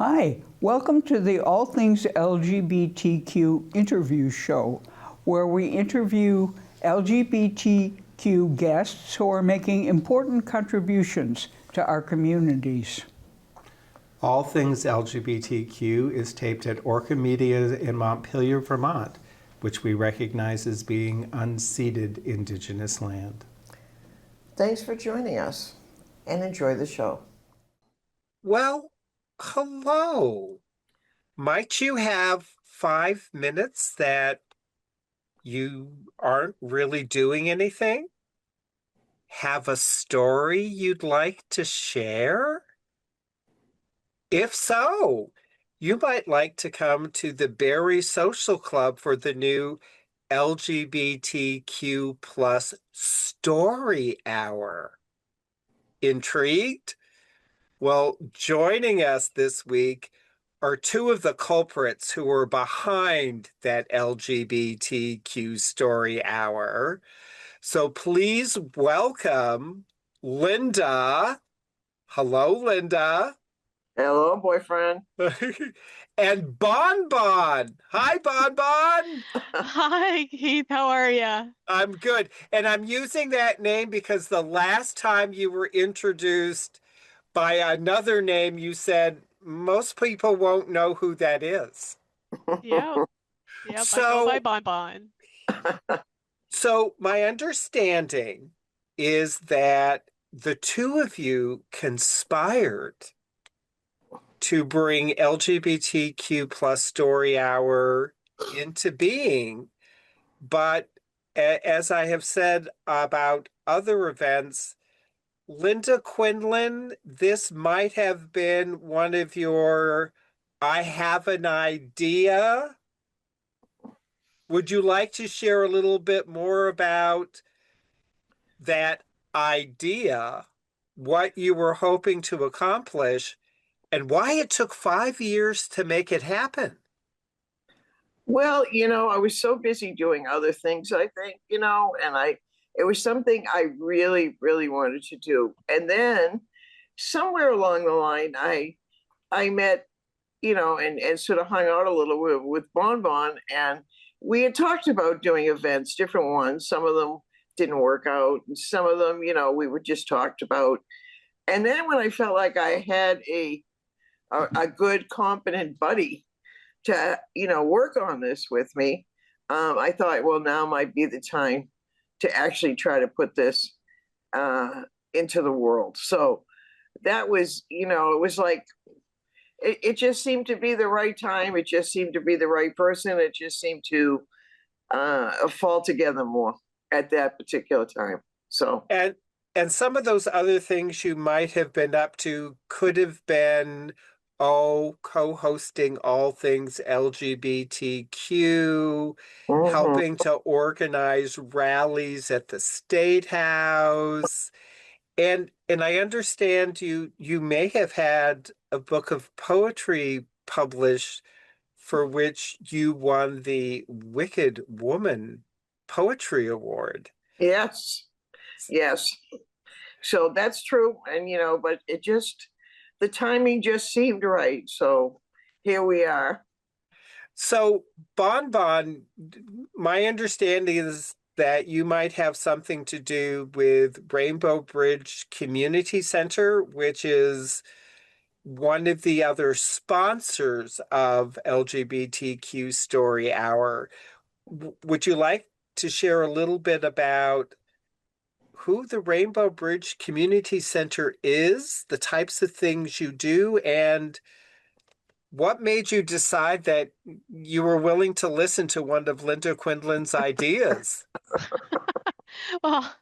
Hi, welcome to the All Things LGBTQ interview show, where we interview LGBTQ guests who are making important contributions to our communities. All Things LGBTQ is taped at Orca Media in Montpelier, Vermont, which we recognize as being unceded Indigenous land. Thanks for joining us and enjoy the show. Well, hello. Might you have 5 minutes that you aren't really doing anything? Have a story you'd like to share? If so, you might like to come to the Berry Social Club for the new LGBTQ plus story hour. Intrigued? Well, joining us this week are two of the culprits who were behind that LGBTQ story hour. So please welcome Linda. Hello, Linda. Hello, boyfriend. And BonBon. Hi, BonBon. Hi, Keith. How are you? I'm good. And I'm using that name because the last time you were introduced by another name, you said most people won't know who that is. Yep. I go by BonBon. So my understanding is that the two of you conspired to bring LGBTQ plus story hour into being. But as I have said about other events, Linda Quinlan, this might have been one of your I have an idea. Would you like to share a little bit more about that idea, what you were hoping to accomplish, and why it took 5 years to make it happen? Well, I was so busy doing other things, I think, and it was something I really, really wanted to do. And then somewhere along the line, I met, and sort of hung out a little with BonBon, and we had talked about doing events, different ones. Some of them didn't work out, and some of them, we were just talked about. And then when I felt like I had a good, competent buddy to, work on this with me, I thought, well, now might be the time to actually try to put this into the world. So that was, it was like, it just seemed to be the right time. It just seemed to be the right person. It just seemed to fall together more at that particular time. So and some of those other things you might have been up to could have been co-hosting All Things LGBTQ, helping to organize rallies at the State House. And I understand you may have had a book of poetry published for which you won the Wicked Woman Poetry Award. Yes. So that's true. And, but the timing just seemed right. So here we are. So, BonBon, my understanding is that you might have something to do with Rainbow Bridge Community Center, which is one of the other sponsors of LGBTQ Story Hour. Would you like to share a little bit about who the Rainbow Bridge Community Center is, the types of things you do, and what made you decide that you were willing to listen to one of Linda Quinlan's ideas? Well,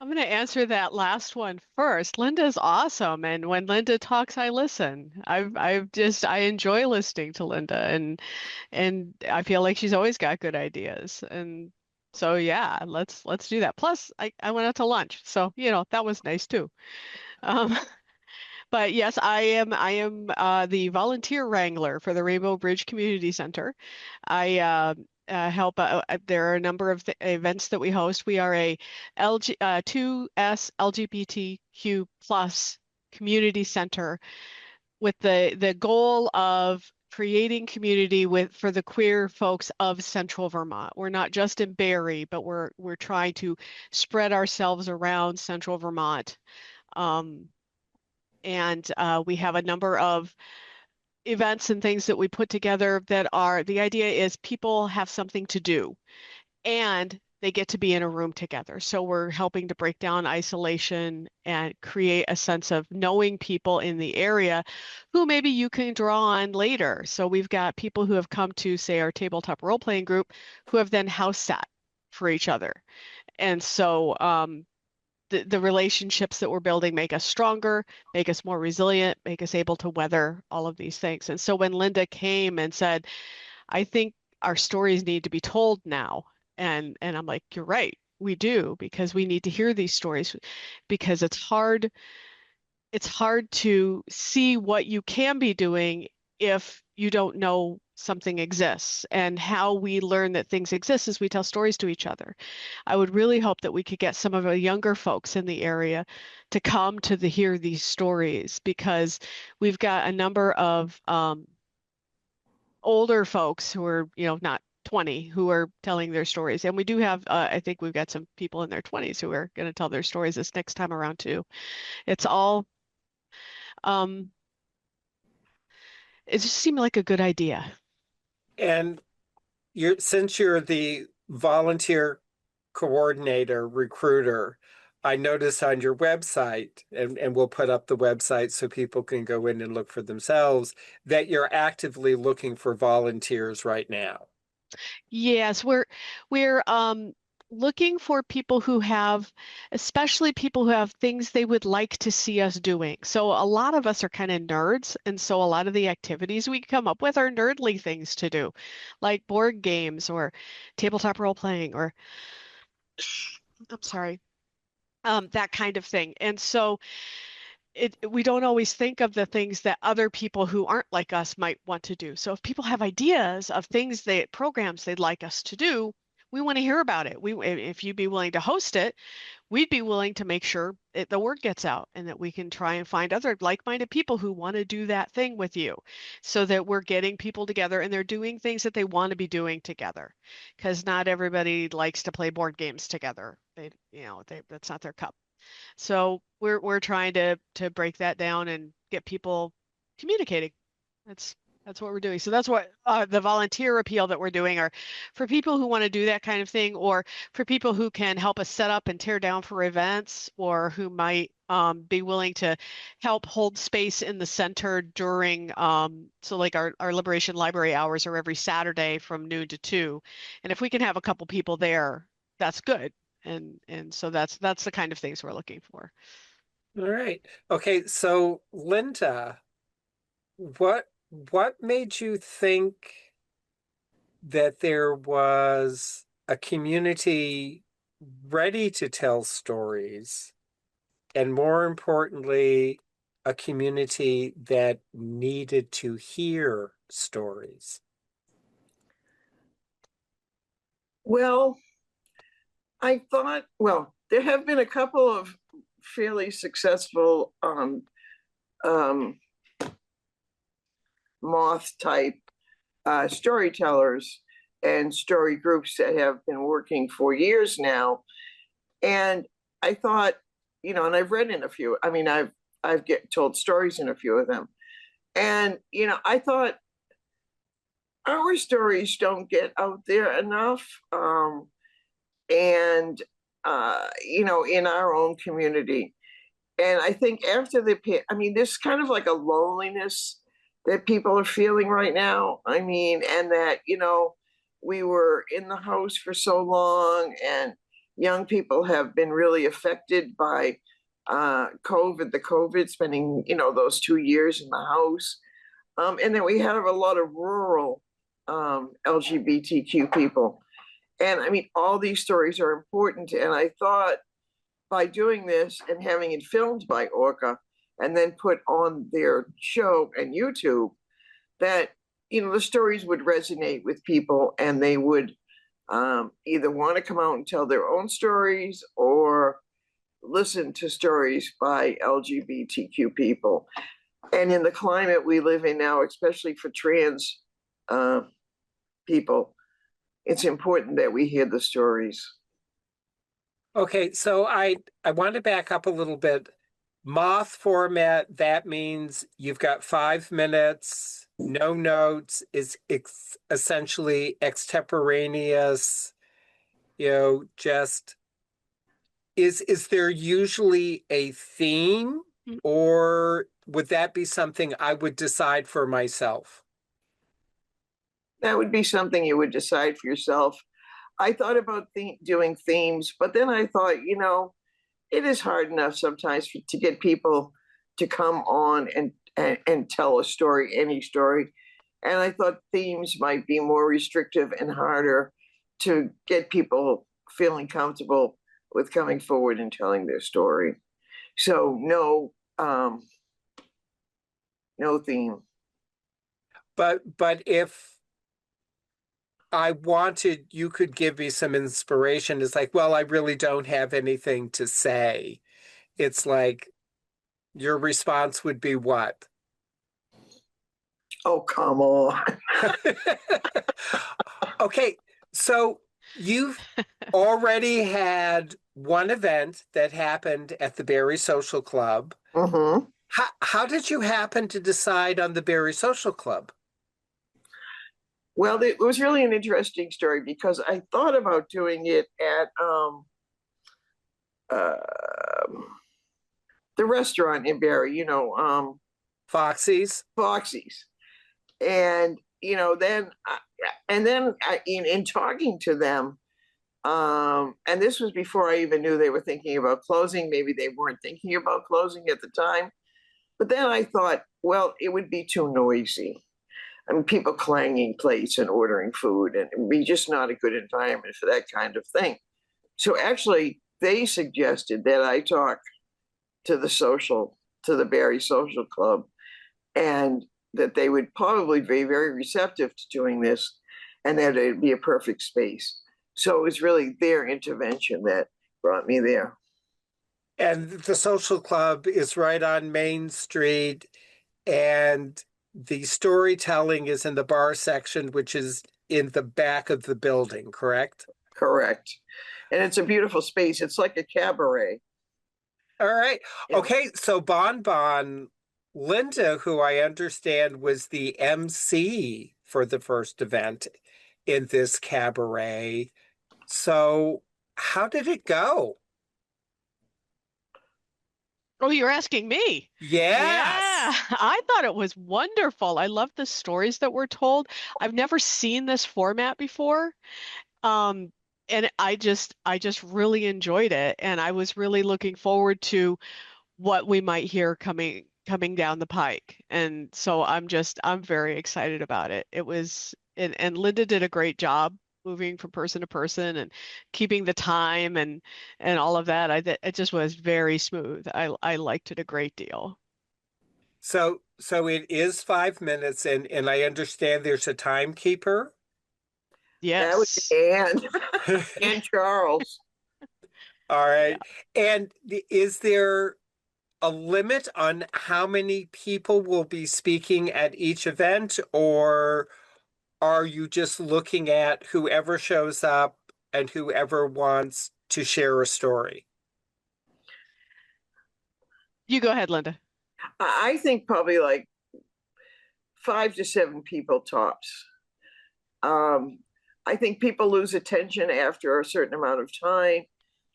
I'm going to answer that last one first. Linda's awesome, and when Linda talks, I listen. I enjoy listening to Linda, and I feel like she's always got good ideas. And so yeah, let's do that. Plus, I went out to lunch, so that was nice too. But yes, I am the volunteer wrangler for the Rainbow Bridge Community Center. I help. There are a number of events that we host. We are a 2S LGBTQ plus community center the goal of creating community for the queer folks of Central Vermont. We're not just in Barre, but we're trying to spread ourselves around Central Vermont. And we have a number of events and things that we put together that the idea is people have something to do and they get to be in a room together. So we're helping to break down isolation and create a sense of knowing people in the area who maybe you can draw on later. So we've got people who have come to, say, our tabletop role-playing group who have then house sat for each other. And so the relationships that we're building make us stronger, make us more resilient, make us able to weather all of these things. And so when Linda came and said, I think our stories need to be told now. And I'm like, you're right, we do, because we need to hear these stories, because it's hard to see what you can be doing if you don't know something exists. And how we learn that things exist is we tell stories to each other. I would really hope that we could get some of the younger folks in the area to come to hear these stories, because we've got a number of older folks who are, not 20, who are telling their stories. And we do have, I think we've got some people in their 20s who are going to tell their stories this next time around too. It's all, it just seemed like a good idea. And since you're the volunteer coordinator, recruiter, I notice on your website, and we'll put up the website so people can go in and look for themselves, that you're actively looking for volunteers right now. Yes, we're looking for people who have, especially people who have things they would like to see us doing. So a lot of us are kind of nerds, and so a lot of the activities we come up with are nerdly things to do, like board games or tabletop role playing, or I'm sorry, that kind of thing. And so we don't always think of the things that other people who aren't like us might want to do. So if people have ideas of programs they'd like us to do, we want to hear about it. If you'd be willing to host it, we'd be willing to make sure the word gets out, and that we can try and find other like-minded people who want to do that thing with you, so that we're getting people together and they're doing things that they want to be doing together. Because not everybody likes to play board games together. That's not their cup. So we're trying to break that down and get people communicating. That's what we're doing. So that's what the volunteer appeal that we're doing are for people who want to do that kind of thing, or for people who can help us set up and tear down for events, or who might be willing to help hold space in the center during, so like our Liberation Library hours are every Saturday from noon to 2. And if we can have a couple people there, that's good. And so that's the kind of things we're looking for. All right. Okay, so Linda, what made you think that there was a community ready to tell stories, and more importantly, a community that needed to hear stories? Well, I thought, there have been a couple of fairly successful moth type storytellers and story groups that have been working for years now. And I thought, and I've read in a few, I've told stories in a few of them. And, I thought our stories don't get out there enough. And in our own community. And I think after there's kind of like a loneliness that people are feeling right now. And that, we were in the house for so long, and young people have been really affected by COVID, spending, those 2 years in the house. And then we have a lot of rural LGBTQ people. And all these stories are important. And I thought by doing this and having it filmed by Orca and then put on their show and YouTube, that, the stories would resonate with people, and they would either want to come out and tell their own stories or listen to stories by LGBTQ people. And in the climate we live in now, especially for trans uh, people, it's important that we hear the stories. Okay, so I want to back up a little bit. Moth format, that means you've got 5 minutes, no notes, is essentially extemporaneous, just is there usually a theme, Mm. or would that be something I would decide for myself? That would be something you would decide for yourself. I thought about doing themes, but then I thought, it is hard enough sometimes to get people to come on and tell a story, any story. And I thought themes might be more restrictive and harder to get people feeling comfortable with coming forward and telling their story. So no theme. But if I wanted, you could give me some inspiration. It's like, well, I really don't have anything to say. It's like your response would be what? Oh, come on. Okay, so you've already had one event that happened at the Berry Social Club. Mm-hmm. How did you happen to decide on the Berry Social Club? Well, it was really an interesting story because I thought about doing it at uh, the restaurant in Barry, Foxy's? Foxy's, and in talking to them, and this was before I even knew they were thinking about closing. Maybe they weren't thinking about closing at the time, but then I thought, well, it would be too noisy. I mean, people clanging plates and ordering food, and it would be just not a good environment for that kind of thing. So actually, they suggested that I talk to the Barry Social Club, and that they would probably be very receptive to doing this, and that it'd be a perfect space. So it was really their intervention that brought me there. And the social club is right on Main Street, and the storytelling is in the bar section, which is in the back of the building, correct? Correct. And it's a beautiful space. It's like a cabaret. All right. Yeah. Okay, so BonBon, Linda, who I understand was the MC for the first event in this cabaret. So how did it go? Oh, you're asking me. Yeah, Yes. I thought it was wonderful. I love the stories that were told. I've never seen this format before. Um, and I just really enjoyed it. And I was really looking forward to what we might hear coming down the pike. And so I'm very excited about it. It was and Linda did a great job moving from person to person and keeping the time and all of that. It just was very smooth. I liked it a great deal. So it is 5 minutes, and I understand there's a timekeeper. That was Yes. Anne and Charles. All Yeah. right. And is there a limit on how many people will be speaking at each event, or are you just looking at whoever shows up and whoever wants to share a story? You go ahead, Linda. I think probably like 5 to 7 people tops. Um, I think people lose attention after a certain amount of time,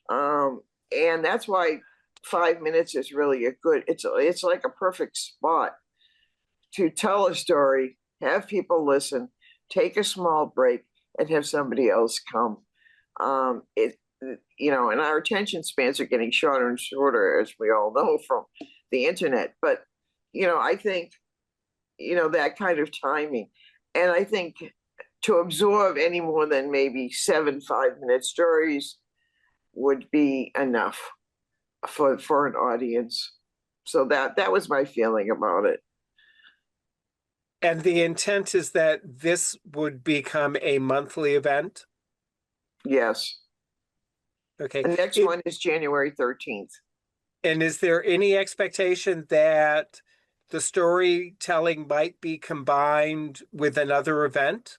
um, and that's why 5 minutes is really a good. It's like a perfect spot to tell a story, have people listen, take a small break, and have somebody else come. It and our attention spans are getting shorter and shorter, as we all know from the internet. But I think that kind of timing, and I think to absorb any more than maybe 7 5-minute stories would be enough for an audience. So that was my feeling about it. And the intent is that this would become a monthly event? Yes. Okay. The next one is January 13th. And is there any expectation that the storytelling might be combined with another event?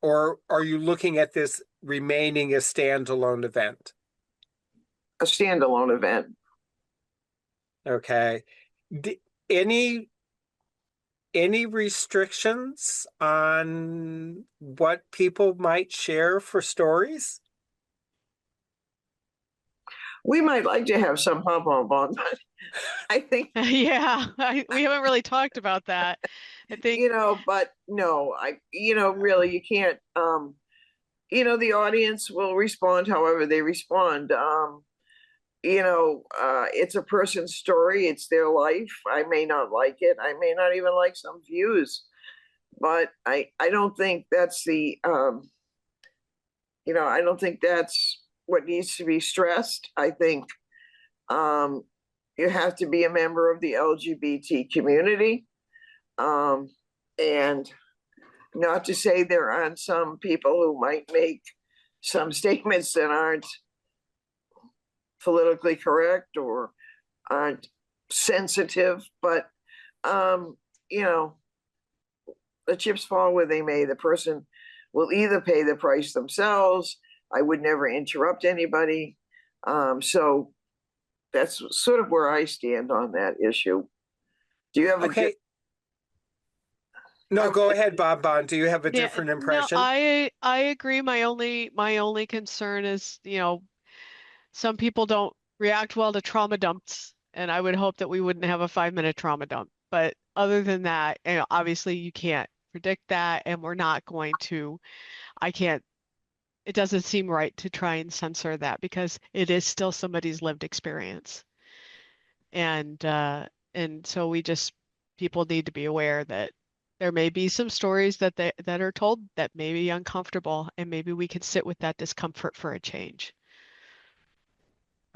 Or are you looking at this remaining a standalone event? A standalone event. Okay. D- any any restrictions on what people might share for stories? We might like to have some BonBon, but I think, Yeah, we haven't really talked about that. I think, but no, really, you can't, the audience will respond however they respond. It's a person's story, it's their life. I may not like it. I may not even like some views, but I don't think that's I don't think that's what needs to be stressed. I think um, you have to be a member of the LGBT community. And not to say there aren't some people who might make some statements that aren't politically correct or aren't sensitive, but um, you know, the chips fall where they may. The person will either pay the price themselves. I would never interrupt anybody. So that's sort of where I stand on that issue. Do you have Okay. No, go ahead, BonBon. Do you have a yeah, different no, impression? I agree. My only concern is, some people don't react well to trauma dumps, and I would hope that we wouldn't have a 5-minute trauma dump. But other than that, obviously you can't predict that, and we're not going to, I can't, it doesn't seem right to try and censor that because it is still somebody's lived experience. And so people need to be aware that there may be some stories that are told that may be uncomfortable, and maybe we can sit with that discomfort for a change.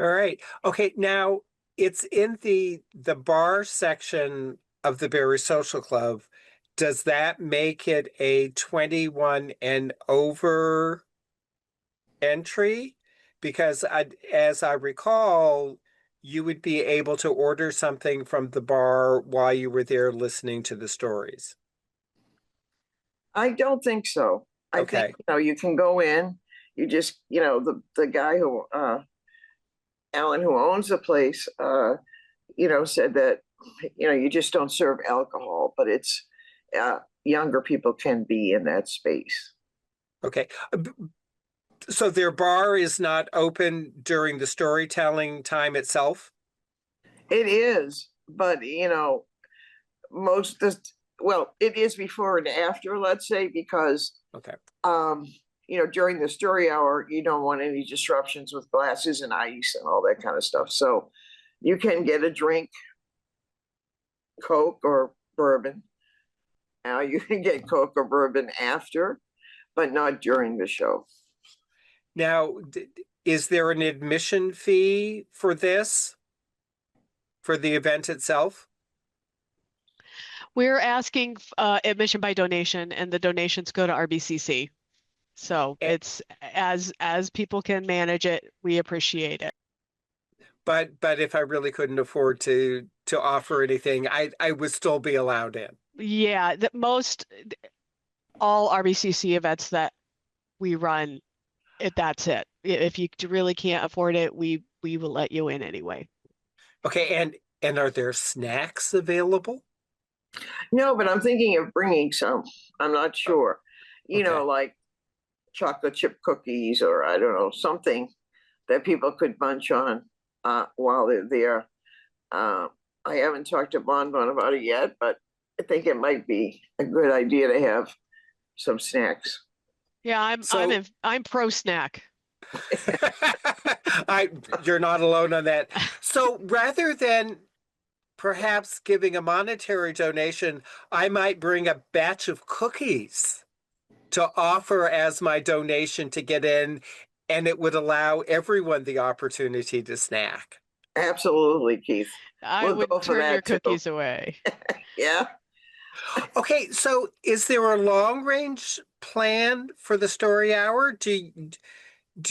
All right. Okay, now it's in the bar section of the Berry Social Club. Does that make it a 21 and over entry? Because as I recall, you would be able to order something from the bar while you were there listening to the stories. I don't think so. I think, Okay. you can go in, you just, the guy who, Alan, who owns the place, said that, you just don't serve alcohol, but it's, younger people can be in that space. Okay. So their bar is not open during the storytelling time itself? It is, but, most the well, it is before and after, let's say, because Okay. during the story hour, you don't want any disruptions with glasses and ice and all that kind of stuff. So you can get a drink, Coke or bourbon. Now you can get Coke or bourbon after, but not during the show. Now, is there an admission fee for this, for the event itself? We're asking admission by donation, and the donations go to RBCC. So Eh, it's as people can manage it, we appreciate it. But if I really couldn't afford to offer anything, I would still be allowed in. Yeah, all RBCC events that we run, that's it. If you really can't afford it, we will let you in anyway. Okay, and are there snacks available? No, but I'm thinking of bringing some. I'm not sure. Okay. Like chocolate chip cookies or I don't know, something that people could munch on while they're there. I haven't talked to BonBon about it yet, but I think it might be a good idea to have some snacks. Yeah, So I'm pro snack. you're not alone on that. So rather than perhaps giving a monetary donation, I might bring a batch of cookies to offer as my donation to get in, and it would allow everyone the opportunity to snack. Absolutely, Keith. I We'll would go for turn your that too. cookies away. Yeah. Okay, so is there a long range plan for the story hour? Do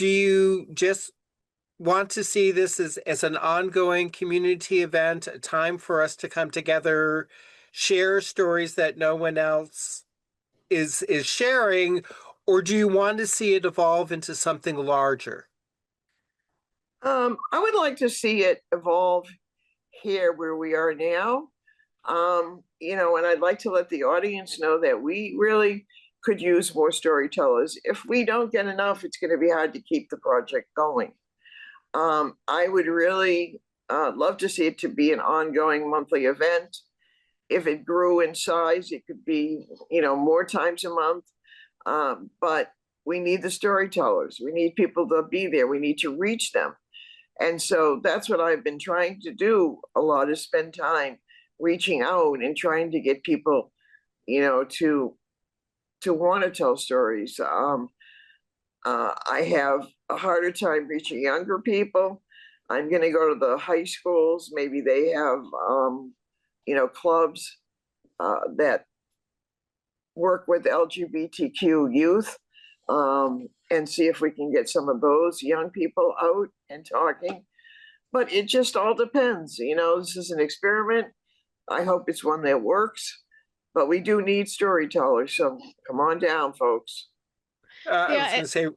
you just want to see this as an ongoing community event, a time for us to come together, share stories that no one else is sharing, or do you want to see it evolve into something larger? I would like to see it evolve here where we are now. And I'd like to let the audience know that we really could use more storytellers. If we don't get enough, it's going to be hard to keep the project going. I would really love to see it to be an ongoing monthly event. If it grew in size, it could be, more times a month. But we need the storytellers. We need people to be there. We need to reach them. And so that's what I've been trying to do a lot, is spend time reaching out and trying to get people, to want to tell stories. I have a harder time reaching younger people. I'm going to go to the high schools. Maybe they have, clubs that work with LGBTQ youth, and see if we can get some of those young people out and talking. But it just all depends. This is an experiment. I hope it's one that works, but we do need storytellers. So come on down, folks. I was Yeah, going to say,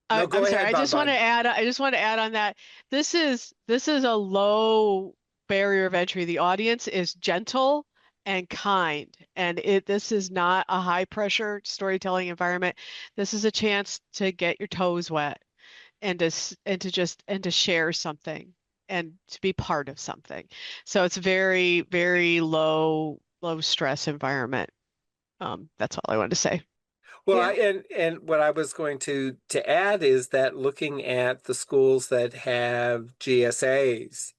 I, no, go I'm sorry. ahead, I just want BonBon. to add. I just want to add on that. This is a low barrier of entry. The audience is gentle and kind, and this is not a high pressure storytelling environment. This is a chance to get your toes wet and to share something and to be part of something. So it's very, very low stress environment. That's all I wanted to say. Well, Yeah. and what I was going to add is that looking at the schools that have GSAs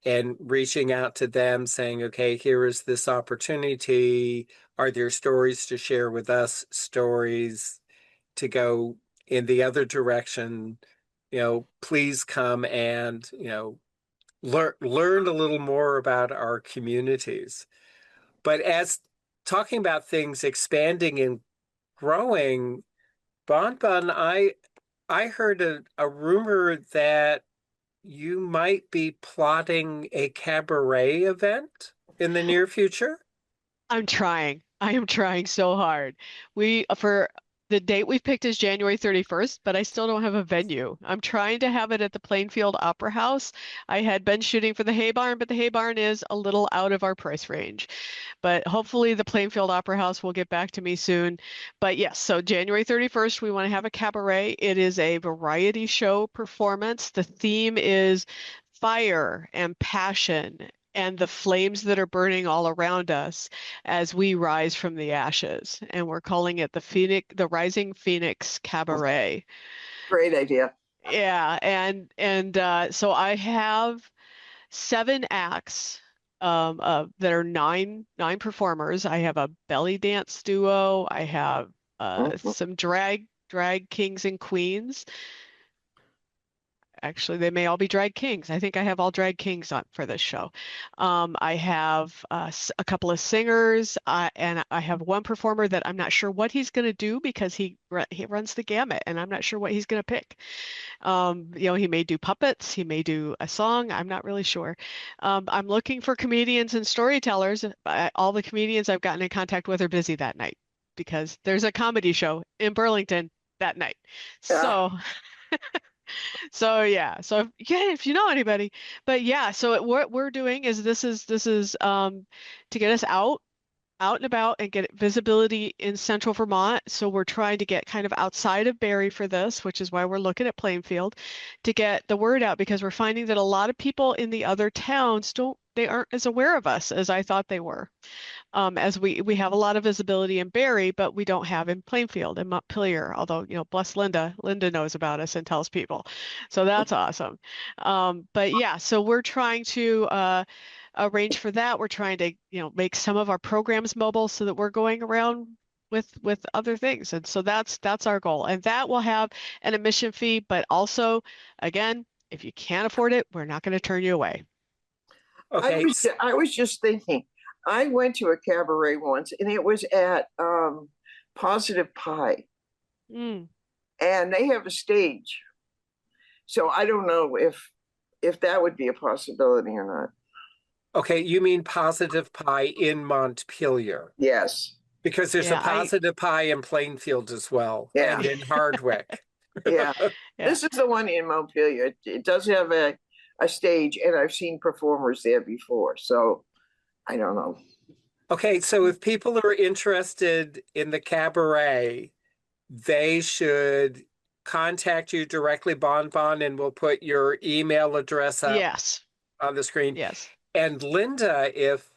and reaching out to them saying, okay, here is this opportunity. Are there stories to share with us, stories to go in the other direction? Please come and, learn a little more about our communities. But as talking about things expanding and growing, BonBon, I heard a rumor that you might be plotting a cabaret event in the near future. I'm trying. I am trying so hard. For the date we've picked is January 31st, but I still don't have a venue. I'm trying to have it at the Plainfield Opera House. I had been shooting for the Hay Barn, but the Hay Barn is a little out of our price range. But hopefully the Plainfield Opera House will get back to me soon. But yes, so January 31st, we want to have a cabaret. It is a variety show performance. The theme is fire and passion and the flames that are burning all around us as we rise from the ashes. And we're calling it the Rising Phoenix Cabaret. Great idea. Yeah, and so I have 7 acts that are nine performers. I have a belly dance duo. I have Mhm. some drag kings and queens. Actually, they may all be drag kings. I think I have all drag kings on for this show. I have a couple of singers, and I have one performer that I'm not sure what he's going to do because he runs the gamut, and I'm not sure what he's going to pick. He may do puppets, he may do a song. I'm not really sure. I'm looking for comedians and storytellers. All the comedians I've gotten in contact with are busy that night because there's a comedy show in Burlington that night. Yeah. So. So yeah, if you know anybody, but yeah, so what we're doing is this is to get us out and about and get visibility in central Vermont. So we're trying to get kind of outside of Barrie for this, which is why we're looking at Plainfield to get the word out because we're finding that a lot of people in the other towns they aren't as aware of us as I thought they were. As we have a lot of visibility in Barrie, but we don't have in Plainfield and Montpelier, although, bless Linda. Linda knows about us and tells people. So that's awesome. But yeah, so we're trying to arrange for that. We're trying to, make some of our programs mobile so that we're going around with other things. And so that's our goal. And that will have an admission fee, but also, again, if you can't afford it, we're not going to turn you away. Okay. I was just thinking, I went to a cabaret once and it was at Positive Pie, Mm. and they have a stage. So I don't know if that would be a possibility or not. Okay, you mean Positive Pie in Montpelier, Yes. because there's a Yeah, Positive Pie in Plainfield as well, Yeah. and in Hardwick. Yeah. yeah. This is the one in Montpelier. It does have a stage, and I've seen performers there before. So I don't know. Okay, so if people are interested in the cabaret, they should contact you directly, BonBon, and we'll put your email address up Yes. on the screen. Yes. And Linda, if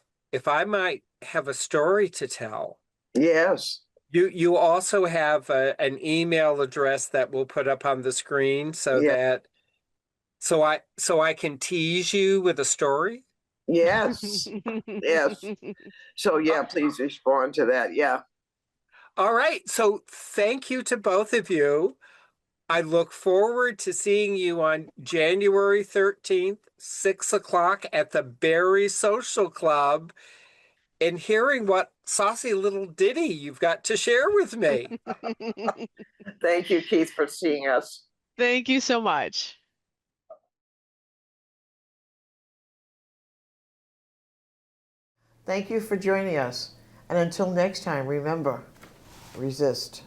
I might have a story to tell, Yes. you also have an email address that we'll put up on the screen so Yeah. that so I can tease you with a story. Yes. Yes. So yeah, please respond to that. Yeah. All right. So thank you to both of you. I look forward to seeing you on January 13th, 6 o'clock at the Berry Social Club and hearing what saucy little ditty you've got to share with me. Thank you, Keith, for seeing us. Thank you so much. Thank you for joining us. And until next time, remember, resist.